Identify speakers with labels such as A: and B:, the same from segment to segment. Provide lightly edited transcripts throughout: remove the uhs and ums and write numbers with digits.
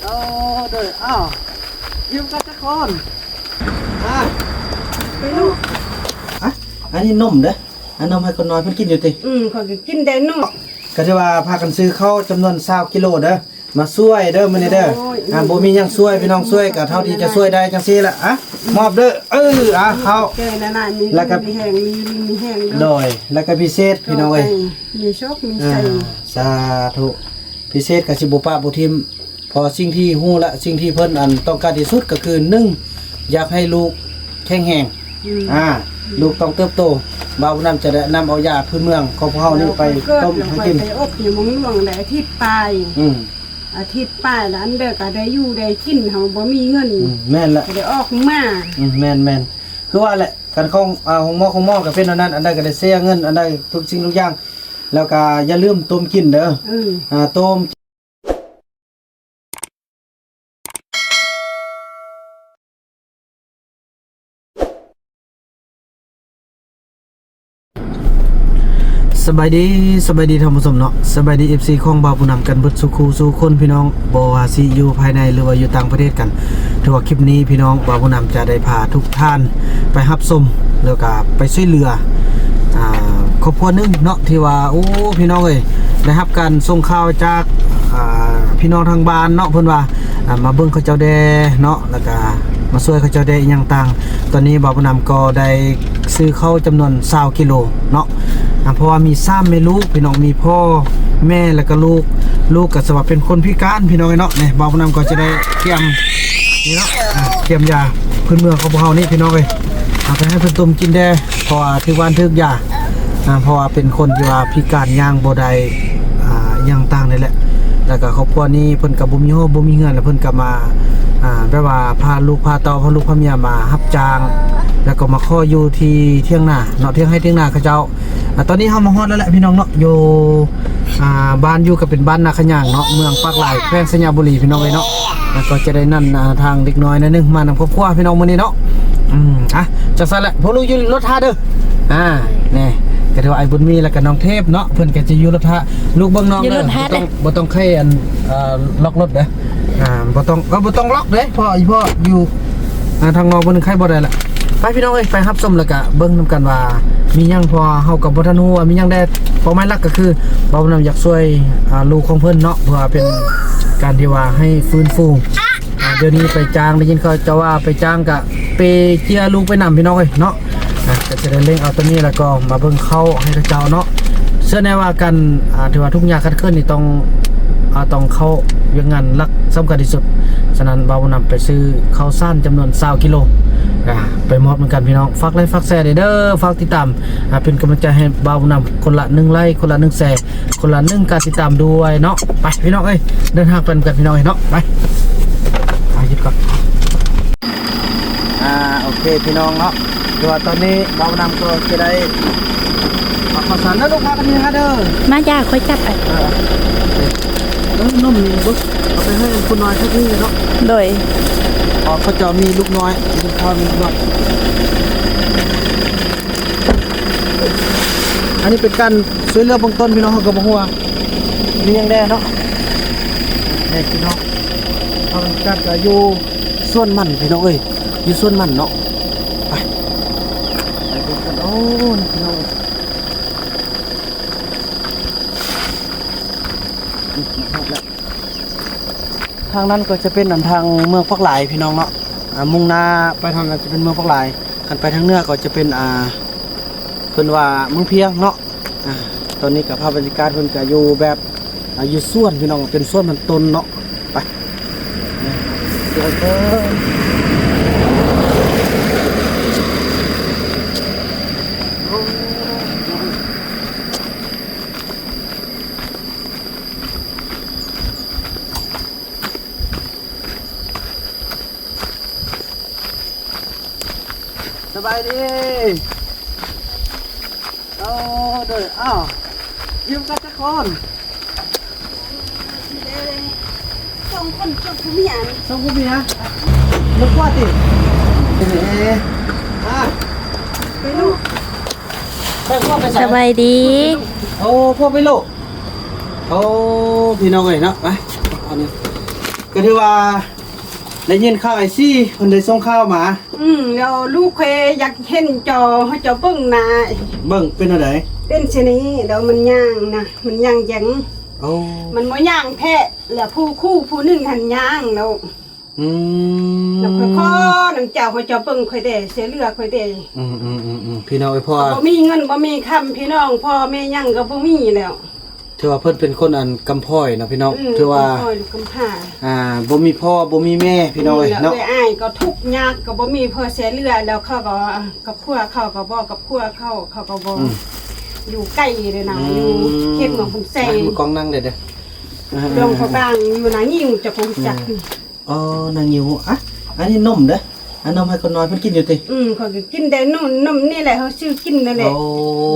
A: เด้ออ้าวยืมกันสักคนไปลูกอันนี้นมเด้ออันนมให้คนน้อยเพิ่นกินอยู่ติ
B: เขาก็กินได้นม
A: ก็จะว่าพากันซื้อข้าวจำนวน20กิโลเด้อมาช่วยเด้อมื้อนี้เด้อบ่มีหยังช่วยพี่น้องช่วยก็เท่าที่จะช่วยได้จังซี่ล่ะมอบเด้อข้าว
B: แล้วก็มีแห้งมีแห้ง
A: โดยแล้วก็พิเศษพี่น้องเอ้ย
B: มีโชคมีชัย
A: สาธุพิเศษก็สิบ่ปะบ่ทิ่มพอสิ่งที่ฮู้และสิ่งที่เพิ่นต้องการที่สุดก็คือ1อยากให้ลูกแข็งแรงลูกต้องเติบโตบ่าวน้ำจะได้นำเอายาพื้นเมืองของพวกเฮานี่ไปต้มให้กิน
B: ไปอบอยู่มงหลวงได้อาทิตย์ปลายอาทิตย์ป้ายแล้วอันเด้อก็ได้อยู่ได้กินเฮาบ่มีเงิน
A: แม่นละ
B: ได้ออกมา
A: แม่นคือว่าแหละกันของของหม้อก็เป็นอันนั้นอันใดก็ได้เสียเงินอันใดทุกสิ่งทุกอย่างแล้วก็อย่าลืมต้มกินเด้อต้มสบายดีท่านผู้ชมเนาะสบายดี FC ของบ่าวผู้นำกันเบิดสุขสู่คนพี่น้องบ่ว่าสิอยู่ภายในหรือว่าอยู่ต่างประเทศกันถือว่าคลิปนี้พี่น้องบ่าวผู้นำจะได้พาทุกท่านไปรับชมแล้วก็ไปช่วยเหลือครอบครัวนึงเนาะที่ว่าโอ้พี่น้องเอ้ยได้รับการส่งข่าวจากพี่น้องทางบ้านเนาะเพิ่นว่ามาเบิ่งเขาเจ้าแดเนาะแล้วก็มาช่วยเขาเจ้าแดอีหยังต่างตอนนี้บ่าวผู้นำก็ได้ซื้อข้าวจำนวน20กิโลเนาะเพราะว่ามี3แม่ลูกพี่น้องมีพ่อแม่แล้วก็ลูกก็สวัสดิ์เป็นคนพิการพี่น้องเนาะเนี่ยบ่าวผู้นำก็จะได้เตรียมนี่เนาะเตรียมยาพื้นเมืองของพวกเฮานี่พี่น้องเอ้ยเอาไปให้เพิ่นต้มกินได้เพราะว่าถึงวันถึงยาเพราะว่าเป็นคนที่ว่าพิการย่างบ่ได้อย่างต่างนี่แหละแล้วก็ครอบครัวนี้เพิ่นก็บ่มีห้องบ่มีเงินแล้วเพิ่นก็มาแบบว่าพาลูกพาเต้าพาลูกพาเมียมารับจ้างแล้วก็มาขออยู่ที่เที่ยงนาเนาะเที่ยงให้เที่ยงนาเขาเจ้าตอนนี้เฮามาฮอดแล้วแหละพี่น้องเนาะอยู่บ้านอยู่ก็เป็นบ้านนาขะย่างเนาะเมืองปากหลายแขวงสัญญาบุรีพี่น้องเอ้ยเนาะแล้วก็จะได้นั่นทางเด็กน้อยนิดนึงมานำครอบครัวพี่น้องมื้อนี้เนาะจังซั่นแหละพวกลูกอยู่รถท่าเด้อนี่ก็ถือว่าไอ้บุญมีแล้วก็น้องเทพเนาะเพิ่นก็จะอยู่รถท่าลูกเบิ่งน้องเด้อบ่ต้องใครล็อกรถเด้อบ่ต้องล็อกเด้พ่ออยู่ทางนอกบ่นึงใครบ่ได้ละไปพี่น้องเอ้ยไปรับชมแล้วก็เบิ่งนำกันว่ามีหยังพอเฮาก็บ่ทันฮู้ว่ามีหยังได้เป้าหมายหลักก็คือบ่าวนำอยากช่วยลูกของเพิ่นเนาะเพื่อเป็นการที่ว่าให้ฟื้นฟูเดี๋ยวนี้ไปจ้างได้ยินเขาจะว่าไปจ้างก็ไปเจียลูกไปนำพี่น้องเอ้ยเนาะก็จะได้เร่งเอาตัวนี้แล้วก็มาเบิ่งเข้าให้เจ้าเนาะเชื่อแน่ว่ากันถือว่าทุกอย่างคัดค้นนี่ต้องเข้าเวียงงานหลักสำคัญที่สุดฉะนั้นบ่าวนำไปซื้อข้าวสารจำนวน20กิโลไปมอบเหมือนกันพี่น้องฝากไลค์ฝากแชร์เด้อฝากติดตามเป็นกำลังใจให้บ่าวนำคนละ1ไลค์คนละ1แชร์คนละ1การติดตามด้วยเนาะไปพี่น้องเอ้ยเดินทางไปกันพี่น้องเนาะไปหยุดก่อนโอเคพี่น้องเนาะตัวตอนนี้บ่าวนำก็จะได้ข้าวสารแล้วลูกค้ากันนี่ฮะเด้อ
C: มาจ้าค่อยจับ
A: นุ่มนี่บุ๊กเอาไปให้คุณน้อยทุกที่เนาะ
C: โดย
A: เขาจะมีลูกน้อยลูกพ่อมีลูกน้อยอันนี้เป็นการช่วยเหลือเบื้องต้นพี่น้องเขาก็บอกว่ามีอย่างแน่เนาะพี่น้องเขาเป็นการจะอยู่ส่วนมันพี่น้องเอ้ยอยู่ส่วนมันเนาะไปดูกันโอ้พี่น้องทางนั้นก็จะเป็นทางเมืองปักหลายพี่น้องเนาะมุ่งหน้าไปทางนั้นจะเป็นเมืองปักหลายขันไปทางเหนือก็จะเป็นเพิ่นว่าเมืองเพียงเนาะตอนนี้กับภาพบรรยากาศเพิ่นก็อยู่แบบอยู่ส่วนพี่น้องเป็นส่วนมันต้นเนาะไปสบายดีเด้ออ้าวยืมกันสักคน
B: ส่งผู้เมีย
A: ลูกว่าติไปลูกไปพ่อไป
C: สบายดี
A: โอ้พ่อไปลูกโอ้พี่น้องเอ้ยเนาะไปอันนี้ก็ ก็ถือว่าได้ยินข่าวไอซี่เพิ่นได้ส่งข่าวมา
B: แล้วลูกเคยอยากเห็นจอเฮาจะเบิ่งหน้า
A: เบิ่งเป็นอะไร
B: เป็นชนี้เดี๋ยวมันย่างนะมันย่างยัง
A: โอ้
B: มันบ่ย่างแท้แล้วผู้คู่ผู้หนึงหันย่างแล้ว
A: อืม
B: แล้วค่อยขอน้ำเจ้าเขาจะเบิ่งค่อยได้เสียเลือค่อยได้
A: พี่น้องไอ้พ่อ
B: บ่มีเงินบ่มีคำพี่น้องพ่อแม่ยังก็บ่มีแล้ว
A: ถือว่าเพิ่นเป็นคนอันกำพร้อยเนาะพี่น้องถือว่า
B: พ่อลูกกำพร้า
A: บ่มีพ่อบ่มีแม่พี่น้องเอ้ย
B: แล้ว
A: เนาะ
B: ได้อ้ายก็ทุกข์ยากก็บ่มีเพื่อเสียเลือแล้วเขาก็กับครัวเขาก็บ่กับครัวเขาก็บ่อยู่ใกล้เลยนะอยู่เขตหนองคำแซง
A: มือกล้องนั่งเด้อเด้อ
B: เรื่องเขาบ้างอยู่นะยิ่งจะคงจัก
A: อ๋อนางหิวอ่ะอันนี้นมเด้ออันนมให้คนน้อยเพิ่นกินอยู่ติ
B: เขาก็กินได้นมนี่แหละเขาชื่อกินนั่นแหละ
A: โอ้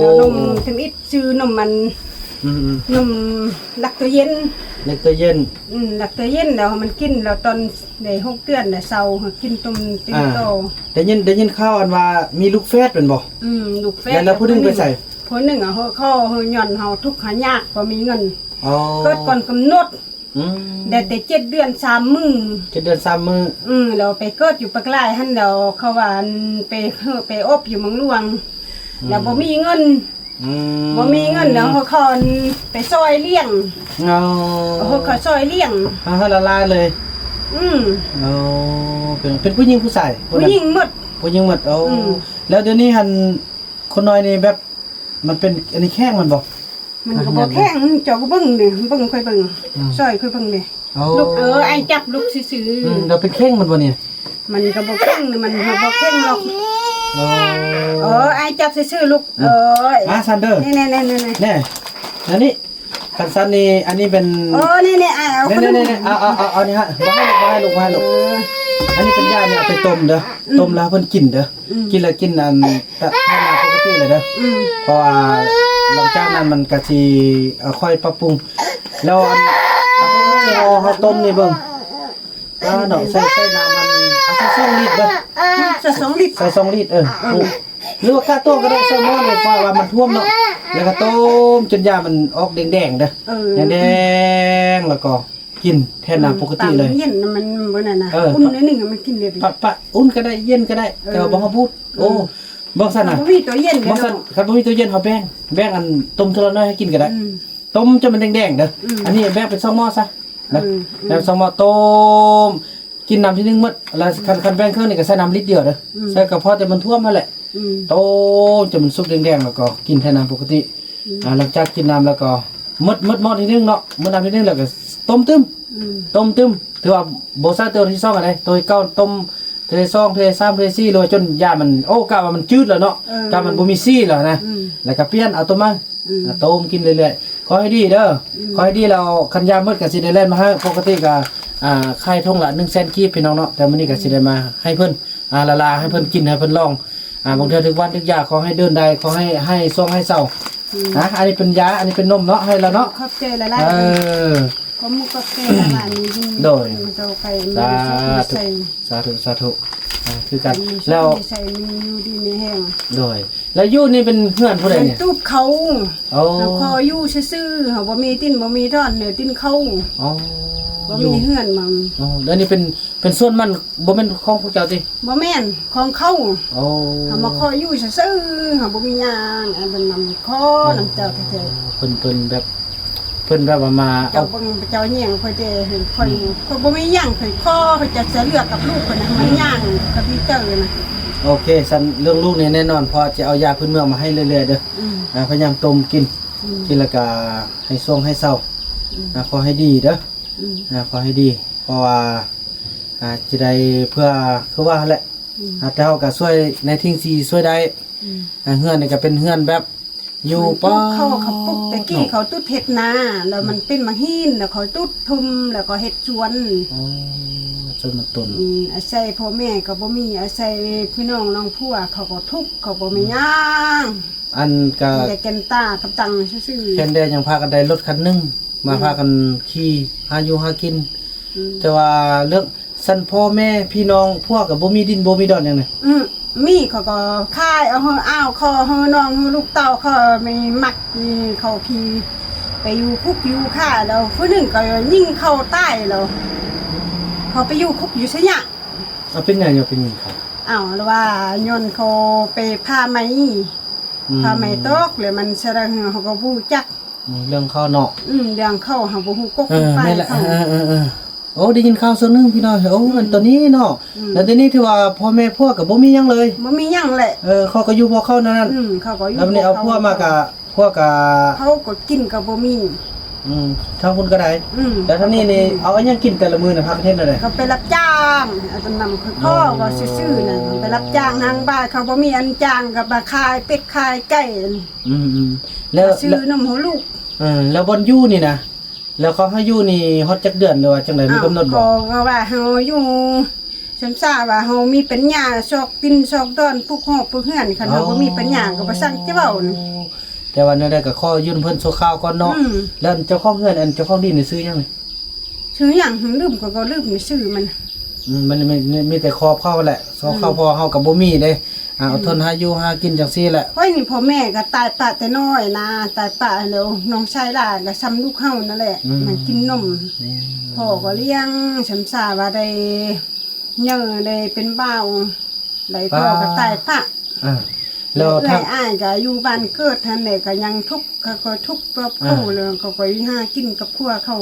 B: แล้วนมทำอิดชื่อนมมัน
A: อืม
B: นมลักตัวเย็น
A: เล็กตัวเย็น
B: ลักตัวเย็นแล้วมันกินแล้วตอนได้6 เดือนได้เซากินต้มตีโต
A: ได้ยินข่าวอันว่ามีลูกแฝดเป็นบ่
B: ลูกแฟ
A: แล้วผู้หนึงไปใส่
B: ผู้หนึงอ่ะเขาย่อนเฮาทุกข์หายากบ่มีเงิน
A: อ๋อ
B: เกิดก่อนกำหนด
A: อืม
B: ได้แต่7 เดือน3 มื้อ
A: 7 เดือน3มื้อ
B: เราไปเกิดอยู่ปากลายหั่นแล้วเขาว่าไปอบอยู่เมืองหลวงแล้วบ่มีเงิน บ่มีเงินแล้วเขาไปซอยเลี้ยง
A: เอา
B: เขาซอยเลี้ยง
A: ให้ละลายเลยเอาเป็นผู้หญิงผู้ชาย
B: ผู้หญิงหมด
A: ผู้หญิงหมดเอาแล้วเดี๋ยวนี้หันคนน้อยนี่แบบมันเป็นอันนี้แข้งมันบ่
B: มันก็บ่แข็งเจ้าก็เบิ่งดิเบิ่งค่อยเบิ่งซอยค่อยเบิ่งดิ
A: เอา
B: ลูกไอ้จับลูกซื่อ
A: เราเป็นแข้งมันบ่เนี่ย
B: ๆมันก็บ่แข็งมันก็บ่แข็งหรอก
A: เอา
B: ไอ้จับซื่อๆลูก
A: ซันเดอร์
B: นี่ๆๆๆ
A: แน่อันนี้คันซันนี่อันนี้เป็น
B: นี่ๆเอาขนม
A: นี่เอานี่ฮะบ่ให้ลูกอันนี้เป็นยาเนี่ยเอาไปต้มเด้อต้มแล้วเพิ่นกินเด้อกินแล้วกินอันให้มาปกติเลยเด้อเพราะว่าหลังจากนั้นมันก็สิค่อยปรับปรุงแล้วอันเอาต้มนี่เบิ่งเนาะใส่น้ำมันเอาสัก2 ลิตรเด้อ
B: จะ2 ลิตร
A: ใส่2 ลิตรหรือว่ากาต้มก็ได้ใส่หม้อเลยเพราะว่ามันท่วมเนาะแล้วก็ต้มจนยามันออกแดงๆเด้อแดงๆแล้วก็กินแทนน้ำปกติเลย
B: เย็นมันบ่นั่นน่ะอุ่นนิดนึงมันกินได้ดิ
A: ปะอุ่นก็ได้เย็นก็ได้แต่ว่าบ่เฮาพูดโอ้บ่ซั่นน่ะ
B: บ่มีตัวเย็น
A: บ่ซั่นครับบ่มีตัวเย็นเฮาแบ่งอันต้มเทอละน้อยให้กินก็ได้ต้มจนมันแดงๆเด้ออันนี้แบ่งเป็น2หม้อซะนะแล้ว2หม้อต้มกินน้ำที่นึงหมดแล้วคันแบ่งเครื่องนี่ก็ใส่น้ำลิตรเดียวเด้อใส่กระเพาะแต่มันท่วมนั่นแหละต้มจนมันสุกแดงๆแล้วก็กินแทนน้ำปกติหลังจากกินน้ำแล้วก็หมดหม้อที่นึงเนาะหมดน้ำที่นึงแล้วก็ต้มตึมถือว่าบ่ใส่ตัวที่2อะไรตัวที่9ต้มเท2เท3เท4เลยจนยามันโอ้กะว่ามันจืดแล้วเนาะกะมันบ่มีซี่แล้วนะแล้วก็เปลี่ยนเอาตัวมาต้มกินเรื่อยๆขอให้ดีเด้อขอให้ดีแล้วคันยาหมดก็สิได้แล่นมาให้ปกติก็ไข่ทงละ100,000กีบพี่น้องเนาะแต่มื้อนี้ก็สิได้มาให้เพิ่นละลาให้เพิ่นกินให้เพิ่นลองบางเทื่อถึงวันถึงยาขอให้เดินได้ขอให้ส่งให้เศร้านะอันนี้เป็นยาอันนี้เป็นนมเนาะให้แล้วเนาะ
B: ขอบใจหลายๆก็มุกกาแฟร้านนี้โดยมันจะไป
A: สาธุคือกันแล้ว
B: ใส่มีอยู่ดีมีแห้ง
A: โดยแล้วยู่นี่เป็นเพื่อนผู้ใดเนี่ย
B: ตูบเขา
A: โอ้
B: คออยู่ซื่อๆเฮาบ่มีติ้นบ่มีท่อนเนี่ยติ้นเขา
A: อ๋อ
B: บ่มีเฮือนมัง
A: อ๋อแล้วนี่เป็นส่วนมันบ่แม่นของพวกเจ้าติ
B: บ่แม่นของเขา
A: โอ้
B: เฮามาคออยู่ซื่อๆเฮาบ่มีหยังอันเป็นนำคอน้ำเจ้าแท้
A: เพิ่นแบบเพิ่นแบบว่ามา
B: ๆเจ้าเบิ่งเจ้าแย่งค่อยแต่เห็นค่อยบ่มีหยังค่อยคอค่อยจะเลือกกับลูกคนนั้นมันย่างกับพี่เจ้านะ
A: โอเคสันเรื่องลูกนี่แน่นอนพอจะเอายาพื้นเมืองมาให้เรื่อยๆเด้อพยายามต้มกินกินแล้วก็ให้ส่งให้เศร้าขอให้ดีเด้อขอให้ดีเพราะว่าจะได้เพื่อคือว่าแหละแต่เฮาก็ช่วยในทิ้งที่ช่วยได้เฮือนนี่ก็เป็นเฮือนแบบอยู่ป้อ
B: เขาปุ๊บตะกี้เขาตุดเฮ็ดนาแล้วมันเป็นมาหินแล้วเขาตุดทุ่มแล้วก็เฮ็ดสวน
A: จนมันตุน
B: อาศัยพ่อแม่ก็บ่มีอาศัยพี่น้องน้องผัวเขาก็ทุกข์เขาบ่มีหยัง
A: อันก็
B: แต่แกนตากับตังซื่อ
A: แค่นแดงยังพากันได้รถคันหนึงมาพากันขี่หาอยู่หากินแต่ว่าเรื่องสันพ่อแม่พี่น้องพวกก็บ่มีดินบ่มีดอนหยังไง
B: มีเขาก็ค่ายเอาเฮาอ้าวคอเฮาน้องเฮาลูกเต้าเขาไม่มักเขาขี่ไปอยู่คุกอยู่ค่าแล้วผู้หนึงก็ยิงเข้าใต้แล้ว เขาไปอยู่คุกอยู่ซะยะ
A: เอาเป็นหยังอยู่เป็นหยังครับ
B: อ้าวแล้วว่าย้อนเขาไปพาไหมพาไหมตกเลยมันแสดงเขาก็บ่จัก
A: เรื่องข้าวเนาะ
B: เรื่องเข้าเฮาบ่ฮู้กกไป
A: แม่นละ
B: เข้า
A: โอ้ได้ยินข่าวส่วนหนึงพี่น้องโอ้มันตัวนี้เนาะแล้วทีนี้ที่ว่าพ่อแม่พวกก็บ่มีหยังเลย
B: บ่มีหยังแหละ
A: เขาก็อยู่พอเข้านั่น
B: เขาก็อยู่
A: แล้ววันนี้เอาพวกมากะพวกกะ
B: เขาก็กินก็บ่มี
A: ทางคุณก็ได้แต่ท่านี้นี่เอาอันยังกินแต่ละมื้อน่ะพักเทศน่ะได้
B: ก็ไปรับจ้างเอาตำนำพ่อก็ซื่อๆน่ะไปรับจ้างทางบ้านเขาบ่มีอันจ้างก็มาขายเป็ดขายไก่
A: แล้ว
B: ซื้อนมหัวลูก
A: แล้วบนอยู่นี่นะแล้วเขาให้อยู่นี่ฮอดจักเดือนหรือว่าจังไดมีกำหนดบ่
B: ก็ว่าเฮาอยู่ฉันทราบว่าเฮามีปัญญาซอกกินซอกดอนปลูกหอบปลูกเฮือนคันเฮาบ่มีปัญญาก็บ่สั่งจะเว้านี่
A: แต่ว่านั่นได้ก็ขอยื่นเพิ่นโซข้าวก่อนเนาะแล้วเจ้าของเฮือนอันเจ้าของดินนี่ซื้อยังนี่
B: ชื่อหยังลืมก็ลืมนี่ชื่อมัน
A: มันมีแต่ครอบเข้าแหละซอข้าวพอเฮาก็บ่มีเด้เอาทนหาอยู่หากินจังซี่แหละ
B: โอ้ยนี่พ่อแม่ก็ตายปะแต่น้อยนะตายปะแล้วน้องชายหลานก็ซ้ำลูกเฮานั่นแหละมันกินนมพ่อก็เลี้ยงฉันทราบว่าได้เยอะได้เป็นบ่าวได้พ่อก็ตายปะ
A: แล้วทาง
B: อ้ายก็อยู่บ้านเกิดท่านแหละก็ยังทุกข์ก็ทุกข์กับเขาเลยเขาก็หากินกับครัวเขา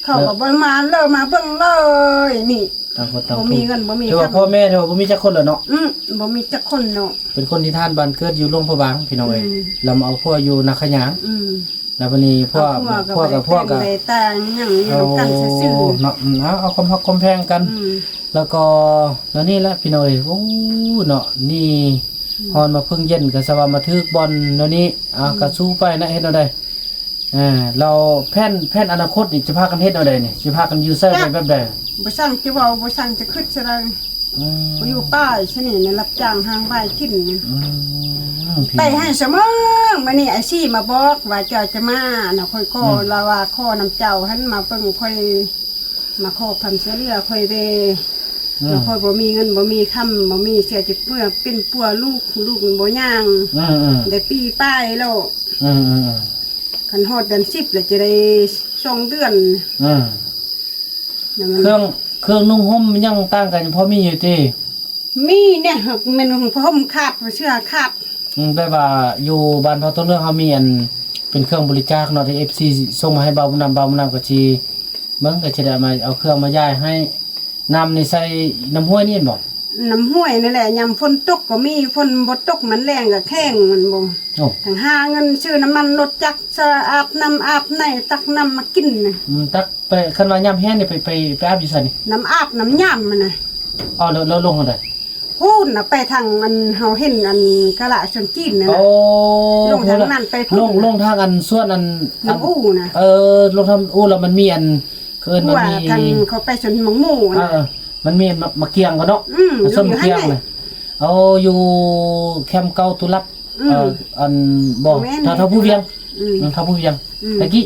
B: เขาก็บ่มาเลยมาเบิ่งเลยนี่
A: ต่างคนต่าง
B: บ่มีเงินบ่มี
A: แต่ว่าพ่อแม่แต่ว่าบ่มีจักคนแล้วเนาะ
B: บ่มีจักคนเนาะ
A: เป็นคนที่ท่านบ้านเกิดอยู่โรงพยาบาลพี่น้องเอ้ยแล้วมาเอาพวกอยู่นาขยางแล้ววันนี้พวกกับ
B: ไปต่างหยังอยู่กันซื่อ
A: เนาะเอาความฮักความแพงกัน แล้วก็แล้วนี่แหละพี่น้องเอ้ยโอ้เนาะนี่ฮอนมาเพิ่งเย็นก็สว่ามาทึกบอลเนาะนี้ก็สู้ไปนะเฮ็ดเอาได้เราแผนอนาคตนี่จะพากันเฮ็ดเอาได้นี่สิพากันอยู่ไสไปแบบใด
B: บ่สั่งจะเว้าบ่สั่งจะคิดซะได้บ่อยู่ป้ายซะนี่รับจ้างทางบ้านกินไปให้เสมอมื้อนี้ไอ้ซี่มาบอกว่าเจ้าจะมาน่ะค่อยขอว่าขอน้ำเจ้าหันมาเบิ่งค่อยมาขอคำเสียเหลือค่อยเดแล้วค่อยบ่มีเงินบ่มีคำบ่มีเสียจิตเมื่อเป็นปัวลูกบ่ย่างได้ปีป้ายแล้วคันฮอดเดือน10แล้วจะได้2เดือน
A: เครื่องนุ่งห่มยังต่างกันเพราะมีอยู่ติ
B: มีเนี่ยมันผมขาดเชื่อขาด
A: แบบว่าอยู่บ้านพอต้นเรื่องเฮามีอันเป็นเครื่องบริจาคเนาะที่ FC ส่งมาให้บ่าวบุญนำก็สิเบิ่งก็สิได้มาเอาเครื่องมาย้ายให้น้ำนี่ใส่น้ำห้วยนี่บ่
B: น้ำห้วยนี่แหละยามฝนตกก็มีฝนบ่ตกมันแรงก็แข้งมันบ่ทางหาเงินซื้อน้ำมันรถจักรอาบน้ำอาบในตักน้ำมากินน่ะ
A: ตักไปคันว่ายามแห้งนี่ไปอาบอยู่ซั่นนี่
B: น้ำอาบน้ำย่ำมันน่ะ
A: แล้วลงกันได้
B: พูดน่ะไปทางมันเฮาเห็นอันกะละชนจีนน่ะลงทางนั้นไป
A: ลงทางอันส่วนอัน
B: อู้น่ะ
A: ลงทางอู้แล้วมันมีอันเกินมันมี
B: ทางเขาไปชนหมองหมู่น่ะ
A: มันมีมะเกียงก็เนาะส้มเกียงเลยเอาอยู่แคมป์เก่าตุลับอันบ่ถ้าผู้เวียงถ้าผู้เวียงตะกี้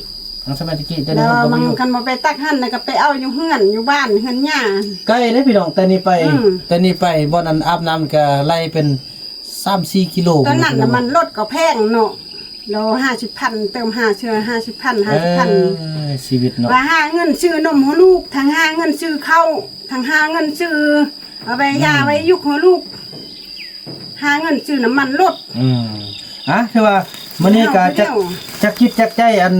A: สมัยตะกี้แต่
B: นี่มันคันบ่ไปตักหั่นน่ะก็ไปเอาอยู่เฮือนอยู่บ้านเฮือนย่า
A: ใกล้เด้พี่น้องแต่นี่ไปบ่นั้นอาบน้ำก็ไล่เป็น 3-4 กิโล
B: ตอนนั้นน่ะมันรถก็แพงเนาะเรา 50,000 เติม5เชื่อ 50,000
A: ชีวิตเนาะ
B: ว่าหาเงินซื้อนมให้ลูกทางหาเงินซื้อข้าวทางหาเงินซื้อเอาไปยาไว้ยุกให้ลูกหาเงินซื้อน้ำมันรถ
A: คือว่ามื้อนี้ก็จักคิดจักใจอัน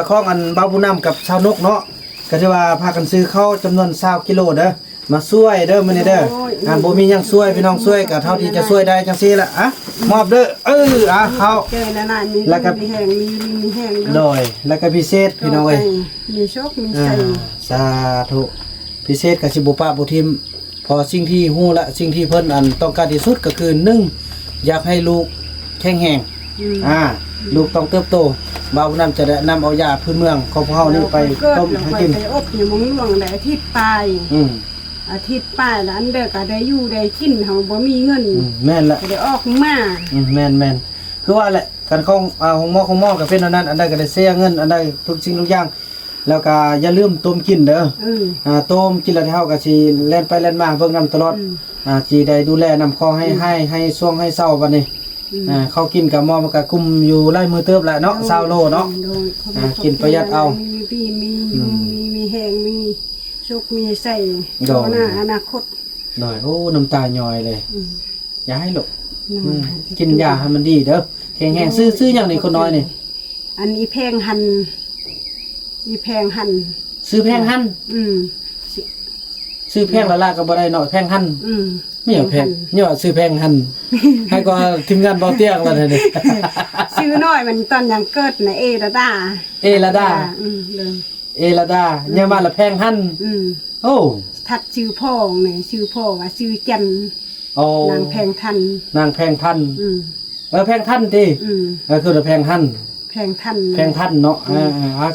A: ของอันบ่าวบุญนำกับชาวนกเนาะก็สิว่าพากันซื้อข้าวจำนวน20กิโลเด้อมาช่วยเด้อมื้อนี้เด้อบ่มีหยังช่วยพี่น้องช่วยก็เท่าที่จะช่วยได้จังซี่ล่ะมอบเด้อเขา
B: เจอแล้วน่ะมีแห้งมีแห้ง
A: โดยแล้วก็พิเศษพี่น้องเอ้ย
B: มีโชคมีชัย
A: สาธุพิเศษก็สิบ่ปะบ่ทิ่มพอสิ่งที่ฮู้และสิ่งที่เพิ่นอันต้องการที่สุดก็คือ1อยากให้ลูกแข็งแรงลูกต้องเติบโตบ่าวน้ำจะได้นำเอายาพื้นเมืองของพวกเฮานี่ไปต้มให้กิน
B: ไปอบอยู่มงหลวงได้อาทิตย์ปลายอาทิตย์ป้ายแล้วอันเด้อก็ได้อยู่ได้กินเฮาบ่มีเงิน
A: แม่นละ
B: ได้ออกมา
A: แม่นคือว่าแหละกันของของหม้อก็เป็นอันนั้นอันใดก็ได้เสียเงินอันใดทุกสิ่งทุกอย่างแล้วก็อย่าลืมต้มกินเด้อต้มกินแล้วเฮาก็สิแล่นไปแล่นมาเบิ่งน้ำตลอดสิได้ดูแลน้ำคอให้ช่วงให้เช้าบัดนี้เขากินกับหม้อมันก็กุมอยู่ไล่มือเติบแหละเนาะ20โลเนาะกินประหยัดเอา
B: มีแห้งมีโช สุขมีใส่
A: โด
B: ต่อน หน้าอนาคต
A: หน่อยโอ้น้ำตาย่อยเลย
B: อืม
A: อย่าให้หลบ
B: นั่น
A: กินยาให้มันดีเด้อแข็งแรงซื้ออย่างนี้คนน้อยนี่
B: อันนี้แพงหันอีแพงหัน
A: ซื้อแพงหั่น
B: อืม
A: ซื้อแพงละลาก็บ่ได้เนาะแพงหั่น
B: อืม
A: ไม่อยากแพงเนี่ยซื้อแพงหั่นให้ก็ทีมงานเบาเตี้ยงแล้วนี่
B: ชื่อน้อยมันตอนยังเกิดนะเอระดา
A: เอระดา
B: อืมเลย
A: เอลาดาเนี่ยมาละแพงหั่น
B: อืม
A: โอ้
B: ทัดชื่อพ่อเนี่ยชื่อพ่อว่าชื่อจัน
A: โอ้
B: นางแพงทัน
A: นางแพงทัน
B: อืม
A: แพงทันติ
B: อืม
A: คือแพงหั่น
B: แพงทัน
A: แพงทันเนาะ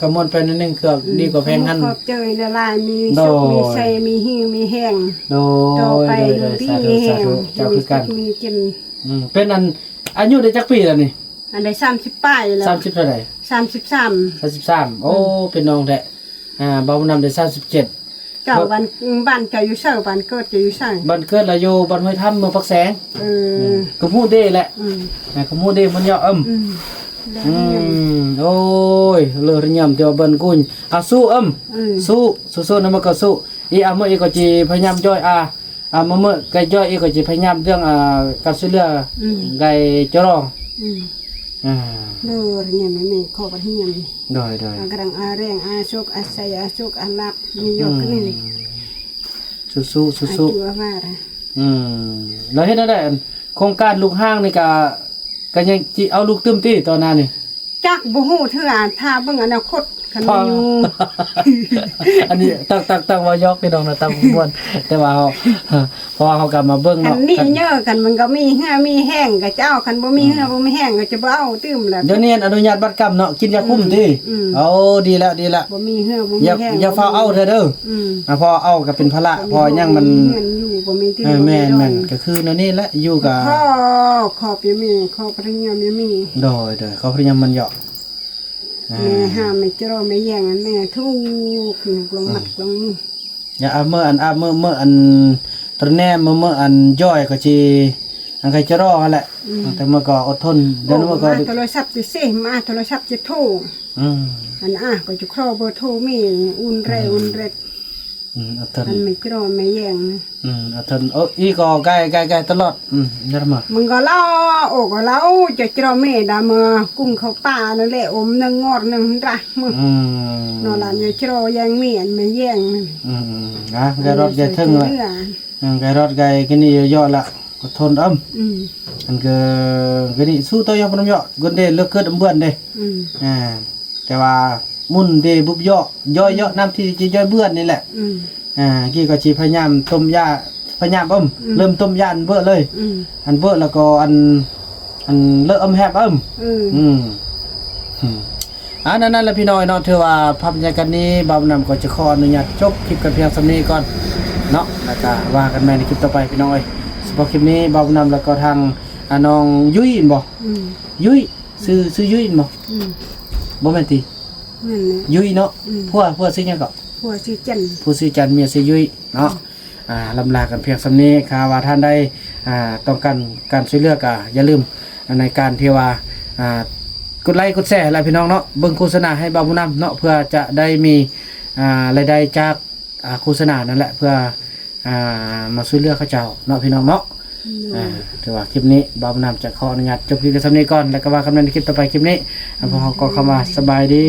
A: กระมวลไปนิดนึงคือดีกว่าแพงหั่น
B: ขอบเจยละลายมี
A: โด
B: สุ
A: ย
B: ขมีใส่มีหิวมีแห้ง
A: โด
B: ต่อย ไป
A: โด
B: อยู่
A: ย
B: ที่
A: สาธุ
B: มีแห้
A: สาง ธุเจ้าคือกัน
B: มีกิน
A: เป็นอันอายุได้จักปีแล้วนี่
B: อันใด30ป้ายแล้ว
A: 30เท่าไหร่
B: 33
A: 33โอ้เป็นน้องแท้บ่าวนำได้37
B: เจ้าบ้านเจ้าอยู่เซาบ้านเกิดเจ้าอยู่ไส
A: บ้านเกิดละอยู่บ้านห้วยถ้ำเมืองปักแสง
B: เออ
A: ก็ฮู้เด้แหละ
B: อืม
A: ก็ฮู้เด้มันยอม
B: อืมแล้วเนี่ย
A: โอ้ยเลอญำเดียวเบิ่นกุญสู้สู้นำก็สู้อีเมื่ออีก็สิพยายามย่อยเมื่อก็ย่อยอีก็สิพยายามเรื่องการช่วยเหลือไก่จรอง
B: อืมเด้อเนี่ยแม่ขอบ่เฮียน
A: โดย
B: กระดังอาแรงอาสุกอาศัยอาสุกอาลับมียกขึ้นนี่
A: สู้
B: อาจัวว่าล่ะ
A: แล้วเฮ็ดได้โครงการลูกห้างนี่ก็ยังสิเอาลูกตึมติตอนนั้นนี่
B: จักบ่ฮู้เทื่อถ้าเบิ่งอนาคตคัน
A: พอ
B: อยู่
A: อันนี้ตั้งว่ายอกพี่น้องนะตั้งม่วนแต่ว่าพอเขากลับมาเบิ่ง
B: คัน
A: เนาะ
B: นี่เยอะกันมันก็มีเหือมีแห้งก็จะเอาคันบ่มีเหือบ่มีแห้งก็จะบ่เอาตื้มแล้ว
A: เดี๋ยวนี้อนุญาตบัตรกรรมเนาะกินยาคุมติเอาดีแล้ว
B: บ่มีเหือบ่มี
A: อย่า
B: แห้ง
A: อย่าฟ้าเอาเถอะเด้อ
B: อืม
A: พอเอาก็เป็นภาระพอยังมัน
B: เงินอยู่บ่มีที่
A: แม่นก็คือนั่นนี่แหละอยู่กับ
B: ขอบอยู่มีขอบปริญญามี
A: โดยเขาพยายามมันเหยาะ
B: แม่ห้ามไม่เจรอไม่แย่งอันแม่ทุกลงหมัดลงนี่
A: อย่าเอาเมื่ออันตอนแน่เมื่ออันย่อยก็สิอันใครจะรอกันแหละแต่เมื่อก็อดทนเดี๋ยวเมื่อก็
B: โทรศัพท์จะเสมาโทรศัพท์จะโทร
A: อืม
B: อันก็จะครอเบอร์โทรมีอุ่นเร็
A: อดทน
B: อันไม่เจรอไม่แย่งนะ
A: อดทนอีก็ใกล้ตลอดนั่นมา
B: มึงก็เล่าโอ้ก็เล่าจะเจรอแม่ดามากุ้งเขาป่านั่นแหละอมนึงงอดนึงระมึงนอนหลับอย่าเจรอยังเมียนไม่แย่ง
A: นะไก่รอดไก่ทึ่งละไก่รอดไก่กินนี่ย่อละอดทนอันก็นี่สู้ตัวยอมยอกุนเดเลือกเกิดเบื่อนเด้แต่ว่ามุ่นเดบุบย่อยน้ำที่จะย่อยเบื่อนนี่แหละกี่ก็ชีพยายามต้มยาพยายามเริ่มต้มยาอันเบื่อเลยอันเบื่อแล้วก็อันเลิกแฮบนั่นแหละพี่น้อยเนาะถือว่าภาพบรรยากาศนี้บ่าวนำก็จะขออนุญาตจบคลิปกันเพียงสำนี้ก่อนเนาะแล้วก็ว่ากันใหม่ในคลิปต่อไปพี่น้อยสำหรับคลิปนี้บ่าวนำแล้วก็ทางน้องยุ้ยบ่ยุ้ยซื้อยุ้ยบ่บ่แม่นติยุ้ยเนาะผัวซื้อหยังก็
B: ผัวชื่อจัน
A: ผู้ซื้อจันเมียซื้อยุ้ยเนาะลำลากันเพียงสำนี้ค่ะว่าท่านได้ต้องการช่วยเหลือก็อย่าลืมในการที่ว่ากดไลค์กดแชร์อะไรพี่น้องเนาะเบิ่งโฆษณาให้บ่าวผู้นำเนาะเพื่อจะได้มีรายได้จากโฆษณานั่นแหละเพื่อมาช่วยเหลือเขาเจ้าเนาะพี่น้องเนาะถือว่าคลิปนี้บ่าวผู้นำจะขออนุญาตจบคลิปกันสำนี้ก่อนแล้วก็ว่ากันในคลิปต่อไปคลิปนี้พวกเราก็เข้ามาสบายดี